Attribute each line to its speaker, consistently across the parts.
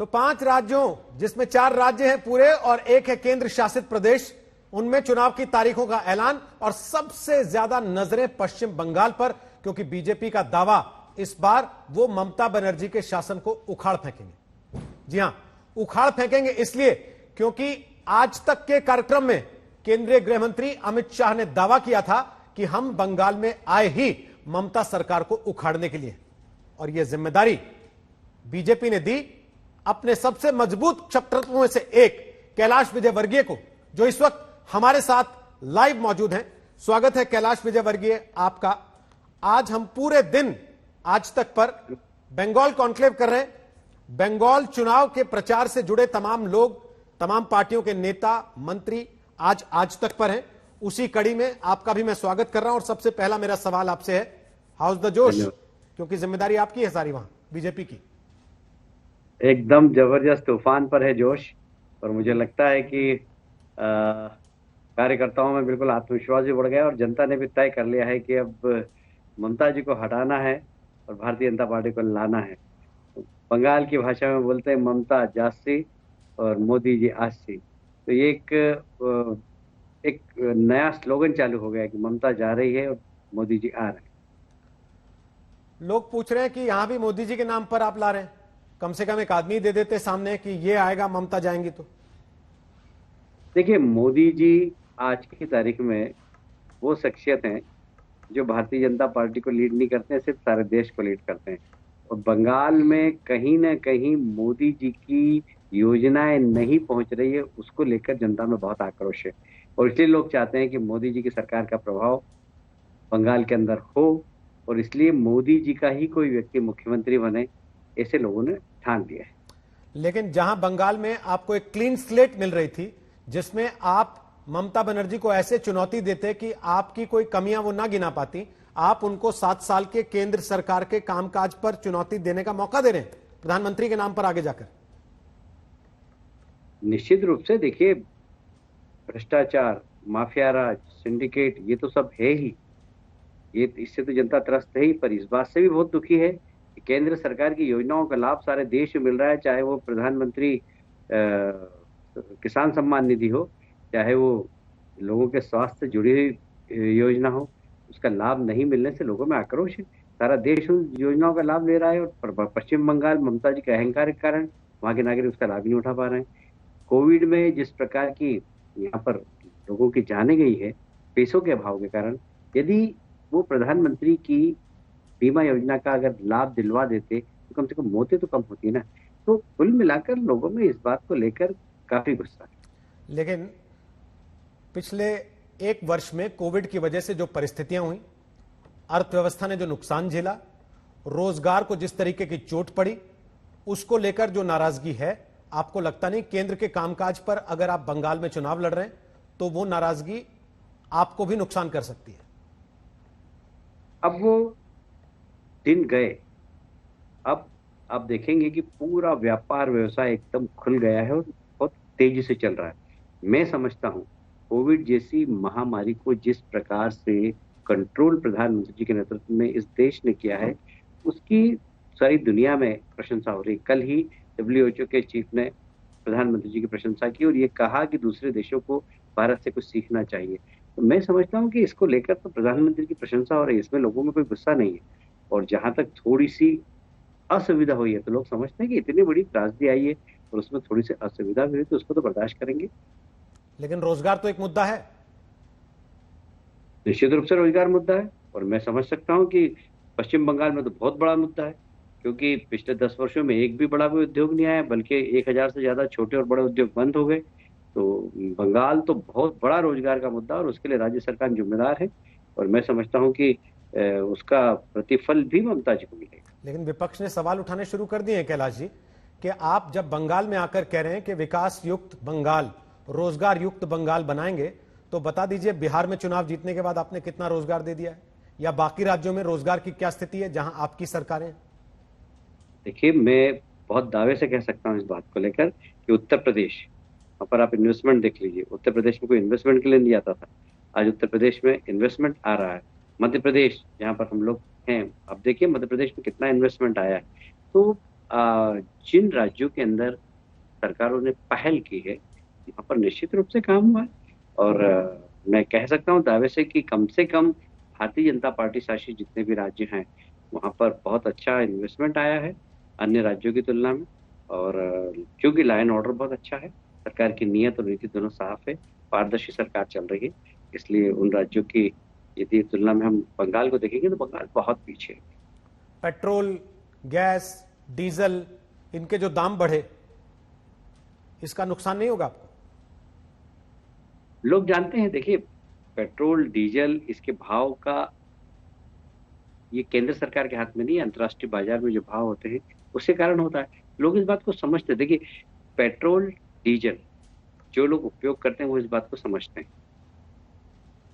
Speaker 1: तो 5 राज्यों, जिसमें 4 राज्य हैं पूरे और एक है केंद्र शासित प्रदेश, उनमें चुनाव की तारीखों का ऐलान। और सबसे ज्यादा नजरें पश्चिम बंगाल पर, क्योंकि बीजेपी का दावा इस बार वो ममता बनर्जी के शासन को उखाड़ फेंकेंगे। जी हां, उखाड़ फेंकेंगे इसलिए क्योंकि आज तक के कार्यक्रम में केंद्रीय गृह मंत्री अमित शाह ने दावा किया था कि हम बंगाल में आए ही ममता सरकार को उखाड़ने के लिए, और यह जिम्मेदारी बीजेपी ने दी अपने सबसे मजबूत शत्रुओं में से एक कैलाश विजयवर्गीय को, जो इस वक्त हमारे साथ लाइव मौजूद हैं। स्वागत है कैलाश विजयवर्गीय आपका। आज हम पूरे दिन आज तक पर बंगाल कॉन्क्लेव कर रहे हैं। बंगाल चुनाव के प्रचार से जुड़े तमाम लोग, तमाम पार्टियों के नेता, मंत्री आज तक पर हैं। उसी कड़ी में आपका भी मैं स्वागत कर रहा हूं। और सबसे पहला मेरा सवाल आपसे है, हाउस द जोश, क्योंकि जिम्मेदारी आपकी है सारी वहां बीजेपी की।
Speaker 2: एकदम जबरदस्त तूफान पर है जोश, और मुझे लगता है कि कार्यकर्ताओं में बिल्कुल आत्मविश्वास भी बढ़ गया और जनता ने भी तय कर लिया है कि अब ममता जी को हटाना है और भारतीय जनता पार्टी को लाना है। बंगाल की भाषा में बोलते हैं ममता जासी और मोदी जी आसी। तो ये एक नया स्लोगन चालू हो गया कि ममता जा रही है और मोदी जी आ रहे हैं।
Speaker 1: लोग पूछ रहे हैं कि यहां भी मोदी जी के नाम पर आप ला रहे हैं, कम से कम एक आदमी दे देते सामने कि ये आएगा ममता जाएंगी। तो
Speaker 2: देखिए, मोदी जी आज की तारीख में वो शख्सियत हैं जो भारतीय जनता पार्टी को लीड नहीं करते हैं, सिर्फ सारे देश को लीड करते हैं। और बंगाल में कहीं ना कहीं मोदी जी की योजनाएं नहीं पहुंच रही है, उसको लेकर जनता में बहुत आक्रोश है। और इसलिए लोग चाहते हैं कि मोदी जी की सरकार का प्रभाव बंगाल के अंदर हो, और इसलिए मोदी जी का ही कोई व्यक्ति मुख्यमंत्री बने, ऐसे लोगों ने ठान लिया है।
Speaker 1: लेकिन जहां बंगाल में आपको एक क्लीन स्लेट मिल रही थी, जिसमें आप ममता बनर्जी को ऐसे चुनौती देते कि आपकी कोई कमियां वो ना गिना पाती, आप उनको 7 साल के केंद्र सरकार के कामकाज पर चुनौती देने का मौका दे रहे हैं प्रधानमंत्री के नाम पर आगे जाकर।
Speaker 2: निश्चित रूप से देखिए, भ्रष्टाचार, माफिया राज, सिंडिकेट, ये तो सब है ही। ये इससे तो जनता त्रस्त है ही, पर इस बात से भी बहुत दुखी है कि केंद्र सरकार की योजनाओं का लाभ सारे देश में मिल रहा है, चाहे वो प्रधानमंत्री किसान सम्मान निधि हो, चाहे वो लोगों के स्वास्थ्य से जुड़ी हुई योजना हो। उसका लाभ नहीं मिलने से लोगों में आक्रोश है। सारा देश उन योजनाओं का लाभ ले रहा है, और पश्चिम बंगाल ममता जी के अहंकार के कारण वहां के नागरिक उसका लाभ नहीं उठा पा रहे हैं। कोविड में जिस प्रकार की यहाँ पर लोगों की जाने गई है पैसों के अभाव के कारण, यदि वो प्रधानमंत्री की बीमा योजना का अगर लाभ दिलवा देते तो कम से कम मौतें तो कम होती ना। तो कुल मिलाकर लोगों में इस बात को लेकर काफी गुस्सा है।
Speaker 1: लेकिन पिछले 1 वर्ष में कोविड की वजह से जो परिस्थितियां हुई, अर्थव्यवस्था ने जो नुकसान झेला, रोजगार को जिस तरीके की चोट पड़ी, उसको लेकर जो नाराजगी है, आपको लगता नहीं केंद्र के कामकाज पर अगर आप बंगाल में चुनाव लड़ रहे हैं तो वो नाराजगी आपको भी नुकसान कर सकती है?
Speaker 2: अब वो दिन गए। अब आप देखेंगे कि पूरा व्यापार व्यवसाय एकदम खुल गया है और बहुत तेजी से चल रहा है। मैं समझता हूं कोविड जैसी महामारी को जिस प्रकार से कंट्रोल प्रधानमंत्री जी के नेतृत्व में इस देश ने किया है, उसकी सारी दुनिया में प्रशंसा हो रही। कल ही WHO के चीफ ने प्रधानमंत्री जी की प्रशंसा की और ये कहा कि दूसरे देशों को भारत से कुछ सीखना चाहिए। तो मैं समझता हूँ कि इसको लेकर तो प्रधानमंत्री की प्रशंसा हो रही है, इसमें लोगों में कोई गुस्सा नहीं है। और जहां तक थोड़ी सी असुविधा हुई है, तो लोग समझते हैं कि इतनी बड़ी त्रासदी आई है और उसमें थोड़ी सी असुविधा भी हुई, तो उसको तो बर्दाश्त करेंगे।
Speaker 1: लेकिन रोजगार तो एक मुद्दा है।
Speaker 2: निश्चित रूप से रोजगार मुद्दा है, और मैं समझ सकता हूँ कि पश्चिम बंगाल में तो बहुत बड़ा मुद्दा है, क्योंकि पिछले 10 वर्षों में एक भी बड़ा कोई उद्योग नहीं आया, बल्कि 1000 से ज्यादा छोटे और बड़े उद्योग बंद हो गए। तो बंगाल तो बहुत बड़ा रोजगार का मुद्दा, और उसके लिए राज्य सरकार जिम्मेदार है, और मैं समझता हूँ कि उसका प्रतिफल भी ममता जी को मिलेगा।
Speaker 1: लेकिन विपक्ष ने सवाल उठाने शुरू कर दिए हैं कैलाश जी, कि आप जब बंगाल में आकर कह रहे हैं कि विकास युक्त बंगाल, रोजगार युक्त बंगाल बनाएंगे, तो बता दीजिए बिहार में चुनाव जीतने के बाद आपने कितना रोजगार दे दिया है, या बाकी राज्यों में रोजगार की क्या स्थिति है जहां आपकी सरकारें?
Speaker 2: देखिए, मैं बहुत दावे से कह सकता हूँ इस बात को लेकर कि उत्तर प्रदेश, वहां पर आप इन्वेस्टमेंट देख लीजिए। उत्तर प्रदेश में कोई इन्वेस्टमेंट के लिए नहीं आता था, आज उत्तर प्रदेश में इन्वेस्टमेंट आ रहा है। मध्य प्रदेश, जहाँ पर हम लोग हैं, अब देखिए मध्य प्रदेश में कितना इन्वेस्टमेंट आया है। तो जिन राज्यों के अंदर सरकारों ने पहल की है वहां पर निश्चित रूप से काम हुआ है। और मैं कह सकता हूँ दावे से कम भारतीय जनता पार्टी शासित जितने भी राज्य हैं वहां पर बहुत अच्छा इन्वेस्टमेंट आया है अन्य राज्यों की तुलना में। और क्योंकि लॉ एंड ऑर्डर बहुत अच्छा है, सरकार की नीयत और नीति दोनों साफ है, पारदर्शी सरकार चल रही है, इसलिए उन राज्यों की यदि तुलना में हम बंगाल को देखेंगे तो बंगाल बहुत पीछे है।
Speaker 1: पेट्रोल, गैस, डीजल, इनके जो दाम बढ़े, इसका नुकसान नहीं होगा आपको?
Speaker 2: लोग जानते हैं, देखिए पेट्रोल डीजल इसके भाव का ये केंद्र सरकार के हाथ में नहीं है, अंतर्राष्ट्रीय बाजार में जो भाव होते हैं उसके कारण होता है। लोग इस बात को समझते हैं। देखिए पेट्रोल डीजल जो लोग उपयोग करते हैं वो इस बात को समझते हैं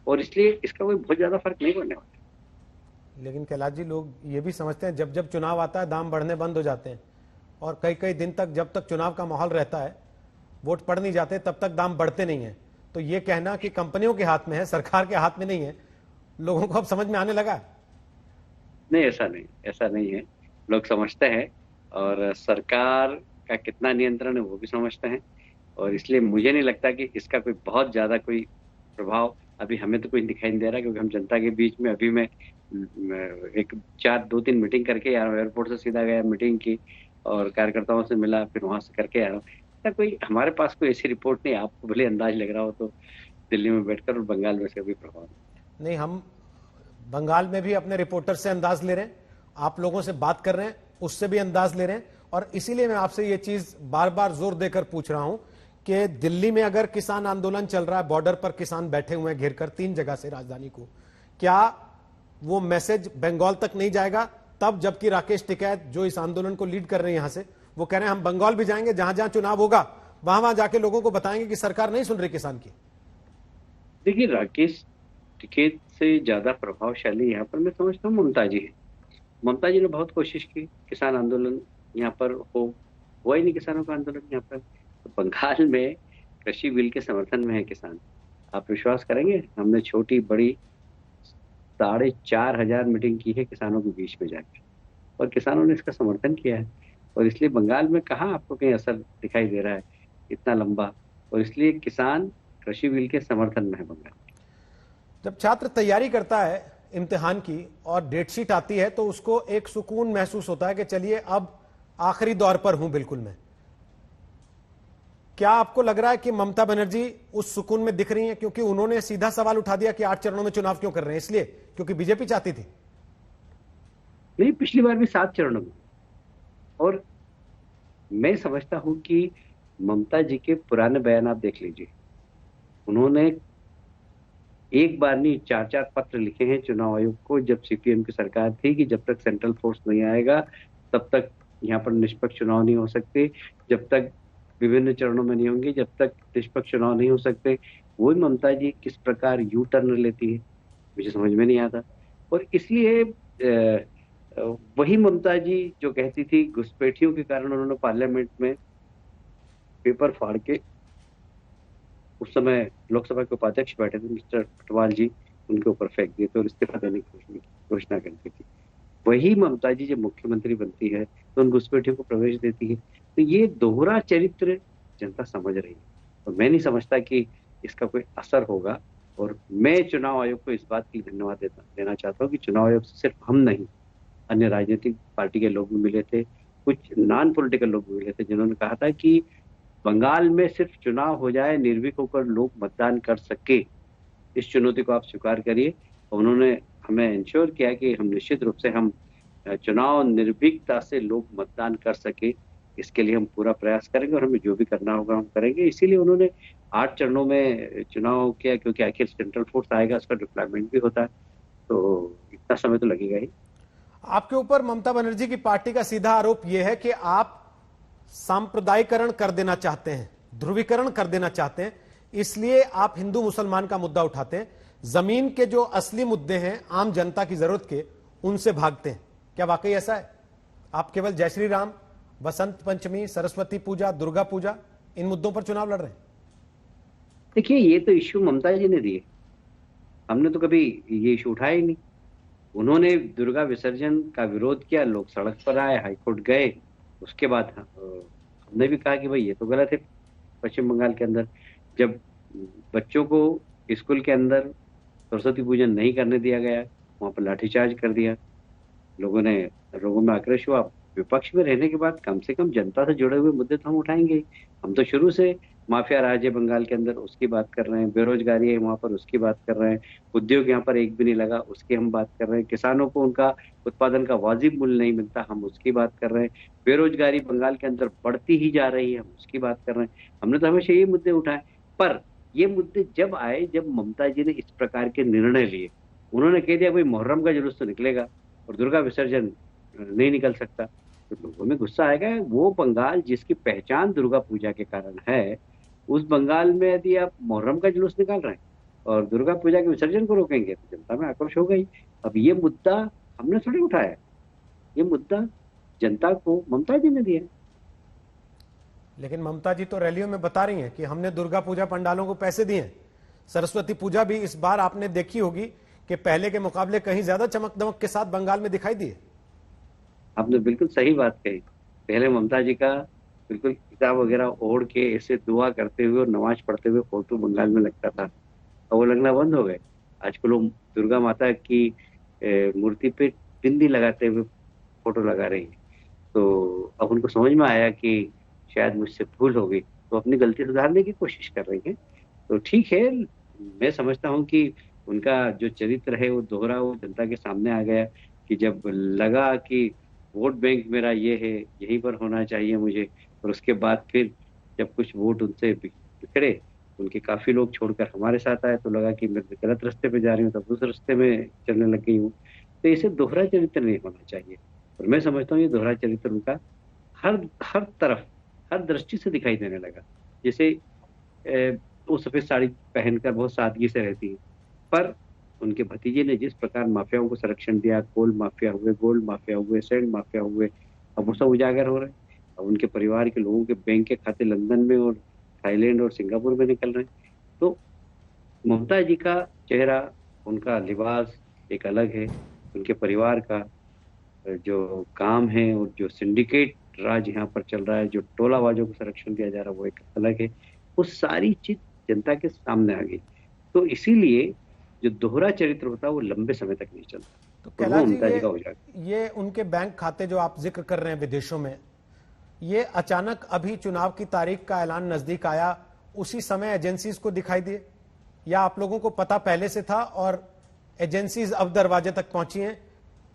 Speaker 2: और इसलिए इसका कोई बहुत ज्यादा फर्क नहीं पड़ने वाला।
Speaker 1: लेकिन कैलाश जी, लोग ये भी समझते हैं जब जब चुनाव आता है दाम बढ़ने बंद हो जाते हैं, और कई कई दिन तक जब तक चुनाव का माहौल रहता है, वोट पड़ नहीं जाते, तब तक दाम बढ़ते नहीं है। तो ये कहना कि कंपनियों के हाथ में है, सरकार के हाथ में नहीं है, लोगों को अब समझ में आने लगा है।
Speaker 2: नहीं, ऐसा नहीं है। लोग समझते हैं और सरकार का कितना नियंत्रण है वो भी समझते हैं और इसलिए मुझे नहीं लगता कि इसका कोई बहुत ज्यादा कोई प्रभाव अभी हमें तो कोई दिखाई नहीं दे रहा, क्योंकि हम जनता के बीच में अभी मैं एक 2-3 मीटिंग करके आया हूँ, एयरपोर्ट से सीधा गया मीटिंग की और कार्यकर्ताओं से मिला, फिर वहां से करके आया हूँ। ऐसा कोई हमारे पास कोई ऐसी रिपोर्ट नहीं, आपको भले अंदाज लग रहा हो तो दिल्ली में बैठकर, और बंगाल में से कोई प्रभाव नहीं।
Speaker 1: नहीं, हम बंगाल में भी अपने रिपोर्टर से अंदाज ले रहे हैं, आप लोगों से बात कर रहे हैं उससे भी अंदाज ले रहे हैं, और इसीलिए मैं आपसे ये चीज बार बार जोर देकर पूछ रहा हूं कि दिल्ली में अगर किसान आंदोलन चल रहा है, बॉर्डर पर किसान बैठे हुए हैं घेर कर 3 जगह से राजधानी को, क्या वो मैसेज बंगाल तक नहीं जाएगा? तब जबकि राकेश टिकैत जो इस आंदोलन को लीड कर रहे हैं यहां से, वो कह रहे हैं हम बंगाल भी जाएंगे, जहां जहां चुनाव होगा वहां वहां जाके लोगों को बताएंगे कि सरकार नहीं सुन रही किसान की।
Speaker 2: देखिए राकेश टिकैत से ज्यादा प्रभावशाली यहाँ पर मैं समझता हूँ ममता जी है। ममता जी ने बहुत कोशिश की किसान आंदोलन यहाँ पर हुआ ही नहीं किसानों का आंदोलन यहाँ पर। तो बंगाल में कृषि बिल के समर्थन में है किसान। आप विश्वास करेंगे, हमने छोटी बड़ी 4,500 मीटिंग की है किसानों के बीच में जाकर, और किसानों ने इसका समर्थन किया है। और इसलिए बंगाल में कहाँ आपको कहीं असर दिखाई दे रहा है इतना लंबा, और इसलिए किसान कृषि बिल के समर्थन में है बंगाल।
Speaker 1: जब छात्र तैयारी करता है इम्तिहान की और डेटशीट आती है तो उसको एक सुकून महसूस होता है कि चलिए अब आखिरी दौर पर हूं बिल्कुल मैं। क्या आपको लग रहा है कि ममता बनर्जी उस सुकून में दिख रही हैं, क्योंकि उन्होंने सीधा सवाल उठा दिया कि 8 चरणों में चुनाव क्यों कर रहे हैं? इसलिए क्योंकि बीजेपी चाहती थी।
Speaker 2: नहीं, पिछली बार भी 7 चरणों में। और मैं समझता हूं कि ममता जी के पुराने बयान आप देख लीजिए, उन्होंने एक बार नहीं 4-4 पत्र लिखे हैं चुनाव आयोग को जब सीपीएम की सरकार थी कि जब तक सेंट्रल फोर्स नहीं आएगा तब तक यहाँ पर निष्पक्ष चुनाव नहीं हो सकते, जब तक विभिन्न चरणों में नहीं होंगे जब तक निष्पक्ष चुनाव नहीं हो सकते। वही ममता जी किस प्रकार यू टर्न लेती है मुझे समझ में नहीं आता। और इसलिए वही ममता जी जो कहती थी घुसपैठियों के कारण उन्होंने पार्लियामेंट में पेपर फाड़ के, उस समय लोकसभा के उपाध्यक्ष बैठे थे मिस्टर अटवाल जी, उनके ऊपर फेंक दिए थे और इस्तीफा देने की घोषणा करती थी। वही ममता जी जब मुख्यमंत्री बनती है तो उन घुसपैठियों को प्रवेश देती है। तो ये दोहरा चरित्र जनता समझ रही है और मैं नहीं समझता कि इसका कोई असर होगा। और मैं चुनाव आयोग को इस बात के लिए धन्यवाद देना चाहता हूँ कि चुनाव आयोग से सिर्फ हम नहीं, अन्य राजनीतिक पार्टी के लोग भी मिले थे, कुछ नॉन पॉलिटिकल लोग भी मिले थे, जिन्होंने कहा था कि बंगाल में सिर्फ चुनाव हो जाए, निर्भीक होकर लोग मतदान कर सके, इस चुनौती को आप स्वीकार करिए। उन्होंने हमें इंश्योर किया कि हम निश्चित रूप से हम चुनाव निर्भीकता से लोग मतदान कर सके, इसके लिए हम पूरा प्रयास करेंगे और हमें जो भी करना होगा हम करेंगे। इसीलिए उन्होंने 8 चरणों में चुनाव किया, क्योंकि आखिर सेंट्रल फोर्स आएगा, उसका डिप्लॉयमेंट भी होता है, तो इतना समय तो लगेगा ही।
Speaker 1: आपके ऊपर ममता बनर्जी की पार्टी का सीधा आरोप यह है कि आप सांप्रदायिकरण कर देना चाहते हैं, ध्रुवीकरण कर देना चाहते हैं, इसलिए आप हिंदू मुसलमान का मुद्दा उठाते हैं, जमीन के जो असली मुद्दे हैं आम जनता की जरूरत के, उनसे भागते हैं। क्या वाकई ऐसा है? आप केवल जय श्री राम, बसंत पंचमी, सरस्वती पूजा, दुर्गा पूजा, इन मुद्दों पर चुनाव लड़ रहे हैं?
Speaker 2: देखिए ये तो इश्यू ममता जी ने दिए, हमने तो कभी ये इश्यू उठाया ही नहीं। उन्होंने दुर्गा विसर्जन का विरोध किया, लोग सड़क पर आए, हाईकोर्ट गए, उसके बाद हमने भी कहा कि भाई ये तो गलत है। पश्चिम बंगाल के अंदर जब बच्चों को स्कूल के अंदर सरस्वती पूजन नहीं करने दिया गया, वहां पर लाठीचार्ज कर दिया। लोगों में आक्रोश हुआ। विपक्ष में रहने के बाद कम से कम जनता से जुड़े हुए मुद्दे तो हम उठाएंगे ही। हम तो शुरू से माफिया राज है बंगाल के अंदर उसकी बात कर रहे हैं, बेरोजगारी है वहां पर उसकी बात कर रहे हैं, उद्योग यहाँ पर एक भी नहीं लगा उसकी हम बात कर रहे हैं, किसानों को उनका उत्पादन का वाजिब मूल्य नहीं मिलता हम उसकी बात कर रहे हैं, बेरोजगारी बंगाल के अंदर बढ़ती ही जा रही है हम उसकी बात कर रहे हैं। हमने तो हमेशा ये मुद्दे उठाए। पर ये मुद्दे जब आए, जब ममता जी ने इस प्रकार के निर्णय लिए, उन्होंने कह दिया भाई मुहर्रम का जुलूस तो निकलेगा और दुर्गा विसर्जन नहीं निकल सकता, तो लोगों में गुस्सा आएगा। वो बंगाल जिसकी पहचान दुर्गा पूजा के कारण है, उस बंगाल में यदि आप मुहर्रम का जुलूस निकाल रहे हैं और दुर्गा पूजा के विसर्जन को रोकेंगे तो जनता में आक्रोश होगा ही। अब ये मुद्दा हमने थोड़ी उठाया है, ये मुद्दा जनता को ममता जी ने दिया है।
Speaker 1: लेकिन ममता जी तो रैलियों में बता रही हैं कि हमने दुर्गा पूजा पंडालों को पैसे दिए हैं। सरस्वती पूजा भी इस बार आपने देखी होगी कि पहले के मुकाबले कहीं ज्यादा चमक दमक के साथ बंगाल में दिखाई दिए।
Speaker 2: आपने बिल्कुल सही बात कही। पहले ममता जी का बिल्कुल किताब वगैरह ओढ़ के ऐसे दुआ करते हुए और नमाज पढ़ते हुए फोटो बंगाल में लगता था, और वो लगना बंद हो गए। आजकल लोग दुर्गा माता की मूर्ति पे बिंदी लगाते हुए फोटो लगा रही है। तो अब उनको समझ में आया कि शायद मुझसे भूल हो गई, तो अपनी गलती सुधारने की कोशिश कर रही है। तो ठीक है, मैं समझता हूँ कि उनका जो चरित्र है वो दोहरा, वो जनता के सामने आ गया कि जब लगा कि वोट बैंक मेरा ये है, यहीं पर होना चाहिए मुझे, और उसके बाद फिर जब कुछ वोट उनसे बिखरे, उनके काफी लोग छोड़कर हमारे साथ आए, तो लगा कि मैं गलत रास्ते पे जा रही हूँ, तब उस रास्ते में चलने लग गई हूँ। तो इसे दोहरा चरित्र नहीं होना चाहिए। और मैं समझता हूँ ये दोहरा चरित्र उनका हर हर तरफ, हर दृष्टि से दिखाई देने लगा। जैसे वो सफेद साड़ी पहनकर बहुत सादगी से रहती है, पर उनके भतीजे ने जिस प्रकार माफियाओं को संरक्षण दिया, कोल माफिया हुए, गोल्ड माफिया हुए, सैंड माफिया हुए, अब वो सब उजागर हो रहे हैं। अब उनके परिवार के लोगों के बैंक के खाते लंदन में और थाईलैंड और सिंगापुर में निकल रहे हैं। तो ममता जी का चेहरा, उनका लिबास एक अलग है, उनके परिवार का जो काम है और जो सिंडिकेट राज यहाँ पर चल रहा है, जो टोलाबाजों को संरक्षण दिया जा रहा है, वो एक अलग है। वो सारी चीज जनता के सामने आ गई। तो इसीलिए जो दोहरा चरित्र होता है वो लंबे समय तक नहीं चलता,
Speaker 1: तो
Speaker 2: और वो
Speaker 1: कैलाश जी,
Speaker 2: ममता जी का हो जाएगा।
Speaker 1: ये उनके बैंक खाते जो आप जिक्र कर रहे हैं विदेशों में, ये अचानक अभी चुनाव की तारीख का ऐलान नजदीक आया उसी समय एजेंसीज को दिखाई दिए, या आप लोगों को पता पहले से था और एजेंसीज अब दरवाजे तक पहुंची हैं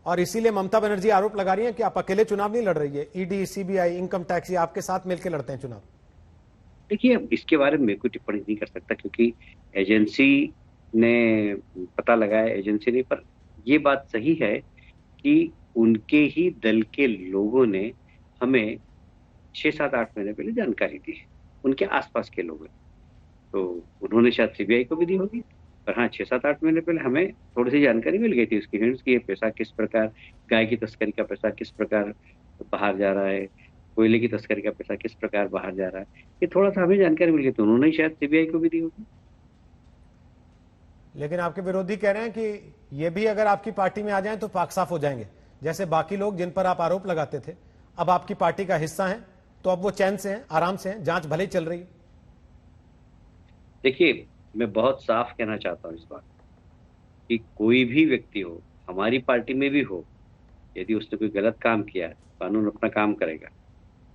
Speaker 1: और इसीलिए ममता बनर्जी आरोप लगा रही हैं कि आप अकेले चुनाव नहीं लड़ रही है, ईडी, सीबीआई, इनकम टैक्स, ये आपके साथ मिलकर लड़ते हैं चुनाव?
Speaker 2: देखिए, अब इसके बारे में मैं कोई टिप्पणी नहीं कर सकता, क्योंकि एजेंसी ने पता लगाया, एजेंसी ने। पर ये बात सही है कि उनके ही दल के लोगों ने हमें 6, 7, 8 महीने पहले जानकारी दी है, उनके आसपास के लोग हैं। तो उन्होंने शायद सीबीआई को भी दी होगी, पर हाँ, 6, 7, 8 महीने पहले हमें थोड़ी सी जानकारी मिल गई थी उसकी हिंट्स की, ये पैसा किस प्रकार, गाय की तस्करी का पैसा किस प्रकार बाहर जा रहा है, कोयले की तस्करी का पैसा किस प्रकार बाहर जा रहा है, ये थोड़ा सा हमें जानकारी मिल गई, तो उन्होंने शायद सीबीआई को भी दी होगी।
Speaker 1: लेकिन आपके विरोधी कह रहे हैं कि ये भी अगर आपकी पार्टी में आ जाएं तो पाक साफ हो जाएंगे, जैसे बाकी लोग जिन पर आप आरोप लगाते थे अब आपकी पार्टी का हिस्सा हैं, तो अब वो चैन से हैं, आराम से हैं, जांच भले ही चल रही है।
Speaker 2: देखिए, मैं बहुत साफ कहना चाहता हूँ इस बात कि कोई भी व्यक्ति हो, हमारी पार्टी में भी हो, यदि उसने कोई गलत काम किया है, कानून अपना काम करेगा,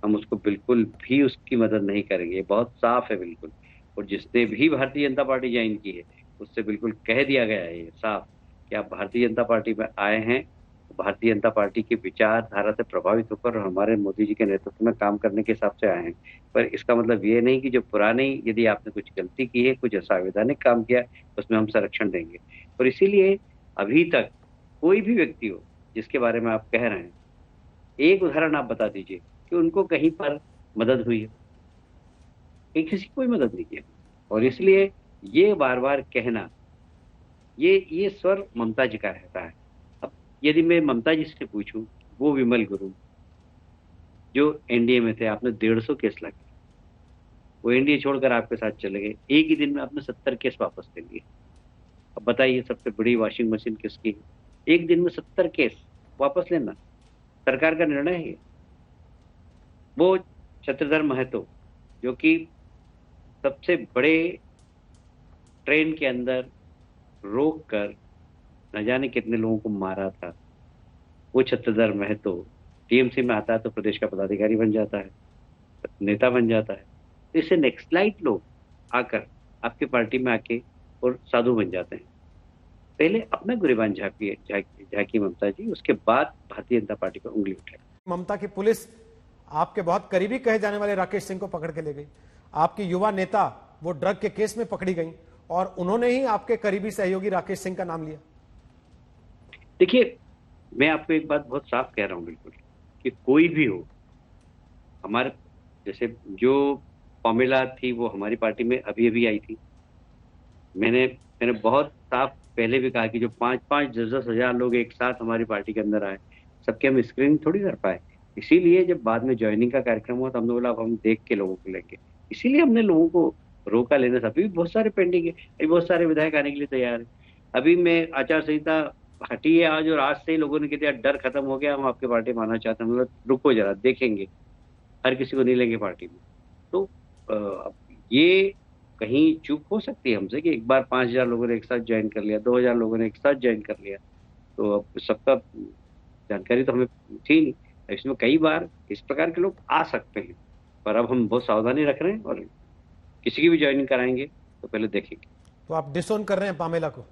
Speaker 2: हम उसको बिल्कुल भी उसकी मदद नहीं करेंगे, ये बहुत साफ है बिल्कुल। और जिसने भी भारतीय जनता पार्टी ज्वाइन की है उससे बिल्कुल कह दिया गया है ये साफ कि आप भारतीय जनता पार्टी में आए हैं तो भारतीय जनता पार्टी की विचारधारा से प्रभावित होकर और हमारे मोदी जी के नेतृत्व में काम करने के हिसाब से आए हैं। पर इसका मतलब ये नहीं कि जो पुरानी, यदि आपने कुछ गलती की है, कुछ असंवैधानिक काम किया, उसमें हम संरक्षण देंगे। और इसीलिए अभी तक कोई भी व्यक्ति हो जिसके बारे में आप कह रहे हैं, एक उदाहरण आप बता दीजिए कि उनको कहीं पर मदद हुई है। कहीं किसी की कोई मदद नहीं की है। और इसलिए ये बार बार कहना, ये स्वर ममता जी का रहता है। अब यदि मैं ममता जी से पूछूं, वो विमल गुरु जो एनडीए में थे, आपने 150 केस लगे, वो एनडीए छोड़कर आपके साथ चले गए, एक ही दिन में आपने 70 केस वापस ले लिए। अब बताइए, सबसे बड़ी वॉशिंग मशीन किसकी है? एक दिन में 70 केस वापस लेना सरकार का निर्णय है। वो छत्रधर महतो, जो कि सबसे बड़े ट्रेन के अंदर रोक कर न जाने कितने लोगों को मारा था, वो छत्रधर महतो टीएमसी में आता है तो प्रदेश का पदाधिकारी बन जाता है, नेता बन जाता है। तो इससे नेक्स्टलाइट लोग आकर आपकी पार्टी में आके और साधु बन जाते हैं। पहले अपना गुरेबान झांकी ममता जी, उसके बाद भारतीय जनता पार्टी पर उंगली उठाई।
Speaker 1: ममता की पुलिस आपके बहुत करीबी कहे जाने वाले राकेश सिंह को पकड़ के ले गई। आपकी युवा नेता वो ड्रग के केस में पकड़ी गई और उन्होंने ही आपके करीबी सहयोगी राकेश सिंह का नाम लिया।
Speaker 2: देखिए, मैं आपको एक बात बहुत साफ कह रहा हूं, बिल्कुल, कि कोई भी हो, हमारे जैसे जो पॉमेला थी वो हमारी पार्टी में अभी अभी आई थी। मैंने बहुत साफ पहले भी कहा कि जो 5-5, 10-10 हजार लोग एक साथ हमारी पार्टी के अंदर आए, सबके हम स्क्रीनिंग थोड़ी कर पाए। इसीलिए जब बाद में ज्वाइनिंग का कार्यक्रम हुआ तो हमने बोला अब हम देख के लोगों को लेंगे। इसीलिए हमने लोगों को रोका लेने से। अभी भी बहुत सारे पेंडिंग है, अभी बहुत सारे विधायक आने के लिए तैयार है। अभी मैं आचार संहिता हटी है आज, और आज से ही लोगों ने कह दिया डर खत्म हो गया, हम आपकी पार्टी में आना चाहते हैं। मतलब रुको जरा, देखेंगे, हर किसी को नहीं लेंगे पार्टी में। तो ये कहीं चूक हो सकती है हमसे कि एक बार 5,000 लोगों ने एक साथ ज्वाइन कर लिया, 2,000 लोगों ने एक साथ ज्वाइन कर लिया, तो अब सबका जानकारी तो हमें थी नहीं। इसमें कई बार इस प्रकार के लोग आ सकते हैं, पर अब हम बहुत सावधानी रख रहे हैं और किसी की भी ज्वाइनिंग कराएंगे तो पहले देखेंगे।
Speaker 1: तो आप डिसोन कर रहे हैं पामेला को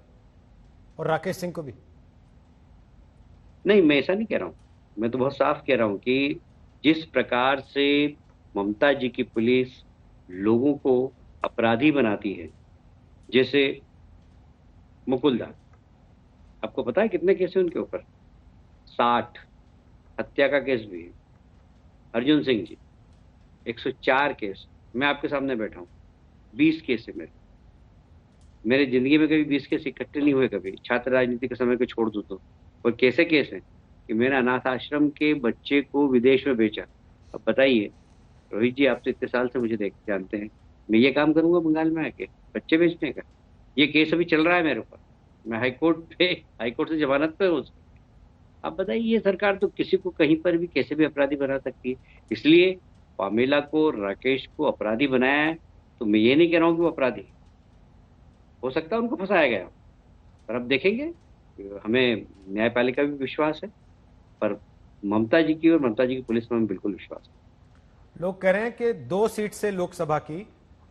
Speaker 1: और राकेश सिंह को भी?
Speaker 2: नहीं, मैं ऐसा नहीं कह रहा हूँ। मैं तो बहुत साफ कह रहा हूँ कि जिस प्रकार से ममता जी की पुलिस लोगों को अपराधी बनाती है, जैसे मुकुल दा, आपको पता है कितने केस है उनके ऊपर? 60। हत्या का केस भी है। अर्जुन सिंह जी 104 केस। मैं आपके सामने बैठा हूँ, 20 केस है मेरे जिंदगी में कभी 20 केस इकट्ठे नहीं हुए कभी, छात्र राजनीति के समय को छोड़ दूं तो। और कैसे केस है कि मैंने अनाथ आश्रम के बच्चे को विदेश में बेचा। अब बताइए रोहित जी, आप तो इतने साल से मुझे जानते हैं, मैं ये काम करूंगा बंगाल में आके बच्चे बेचने का? ये केस अभी चल रहा है मेरे ऊपर, मैं हाईकोर्ट से जमानत पे हूँ। आप बताइए, ये सरकार तो किसी को कहीं पर भी कैसे भी अपराधी बना सकती है। इसलिए पामेला को, राकेश को अपराधी बनाया है, तो मैं ये नहीं कह रहा हूँ कि वो अपराधी, हो सकता है उनको फंसाया गया, पर अब देखेंगे। हमें न्यायपालिका भी विश्वास है, पर ममता जी की और ममता जी की पुलिस में हमें बिल्कुल विश्वास है।
Speaker 1: लोग कह रहे हैं कि 2 सीट से लोकसभा की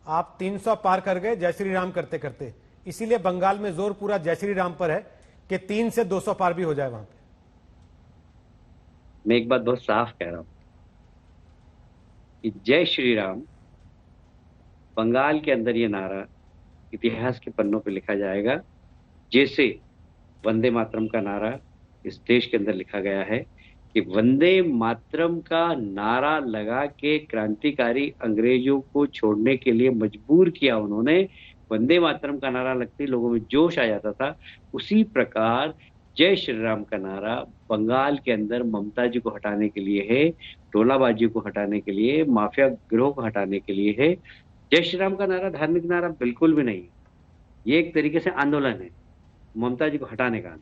Speaker 1: आप 300 पार कर गए जय श्री राम करते करते, इसीलिए बंगाल में जोर पूरा जय श्री राम पर है कि 3 से 200 पार भी हो जाए वहां पे।
Speaker 2: मैं एक बात बहुत साफ कह रहा हूं कि जय श्री राम बंगाल के अंदर ये नारा इतिहास के पन्नों पे लिखा जाएगा, जैसे वंदे मातरम का नारा इस देश के अंदर लिखा गया है कि वंदे मातरम का नारा लगा के क्रांतिकारी अंग्रेजों को छोड़ने के लिए मजबूर किया उन्होंने। वंदे मातरम का नारा लगते ही लोगों में जोश आ जाता था। उसी प्रकार जय श्री राम का नारा बंगाल के अंदर ममता जी को हटाने के लिए है, टोलाबाजी को हटाने के लिए, माफिया गिरोह को हटाने के लिए है। जय श्री राम का नारा धार्मिक नारा बिल्कुल भी नहीं है, ये एक तरीके से आंदोलन है ममता जी को हटाने का।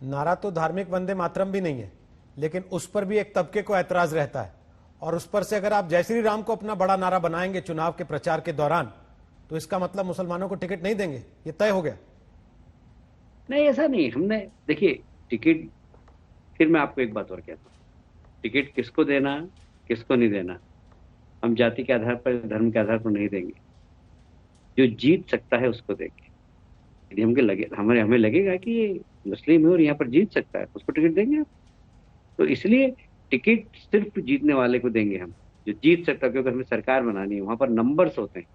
Speaker 1: नारा तो धार्मिक वंदे मातरम भी नहीं है, लेकिन उस पर भी एक तबके को ऐतराज रहता है, और उस पर से अगर आप जय श्री राम को अपना बड़ा नारा बनाएंगे चुनाव के प्रचार के दौरान, तो इसका मतलब मुसलमानों को टिकट नहीं देंगे, ये तय हो गया?
Speaker 2: नहीं, ऐसा नहीं। हमने देखिए टिकट, फिर मैं आपको एक बात और कहता हूँ, टिकट किसको देना किसको नहीं देना हम जाति के आधार पर, धर्म के आधार पर नहीं देंगे। जो जीत सकता है उसको देंगे। यदि हमें लगेगा कि ये मुस्लिम है और यहाँ पर जीत सकता है, उसको टिकट देंगे हम। तो इसलिए टिकट सिर्फ जीतने वाले को देंगे हम, जो जीत सकता है, क्योंकि हमें सरकार बनानी है। वहां पर नंबर्स होते हैं,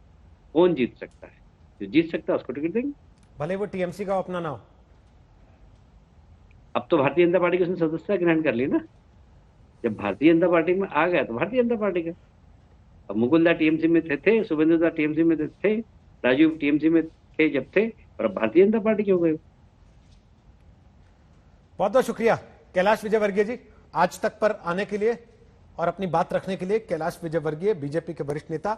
Speaker 2: कौन जीत सकता है, जो जीत सकता है उसको टिकट देंगे,
Speaker 1: भले वो टीएमसी का अपना ना हो।
Speaker 2: अब तो भारतीय जनता पार्टी की उसने सदस्यता ग्रहण कर ली ना। जब भारतीय जनता पार्टी में आ गया तो भारतीय जनता पार्टी का। अब मुकुल दा टीएमसी में थे, शुभेंदु दा टीएमसी में थे, राजीव टीएमसी में थे जब थे, और अब भारतीय जनता पार्टी के हो गए।
Speaker 1: बहुत बहुत शुक्रिया कैलाश विजयवर्गीय जी, आज तक पर आने के लिए और अपनी बात रखने के लिए। कैलाश विजयवर्गीय बीजेपी के वरिष्ठ नेता,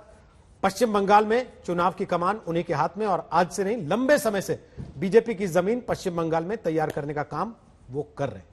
Speaker 1: पश्चिम बंगाल में चुनाव की कमान उन्हीं के हाथ में, और आज से नहीं लंबे समय से बीजेपी की जमीन पश्चिम बंगाल में तैयार करने का काम वो कर रहे हैं।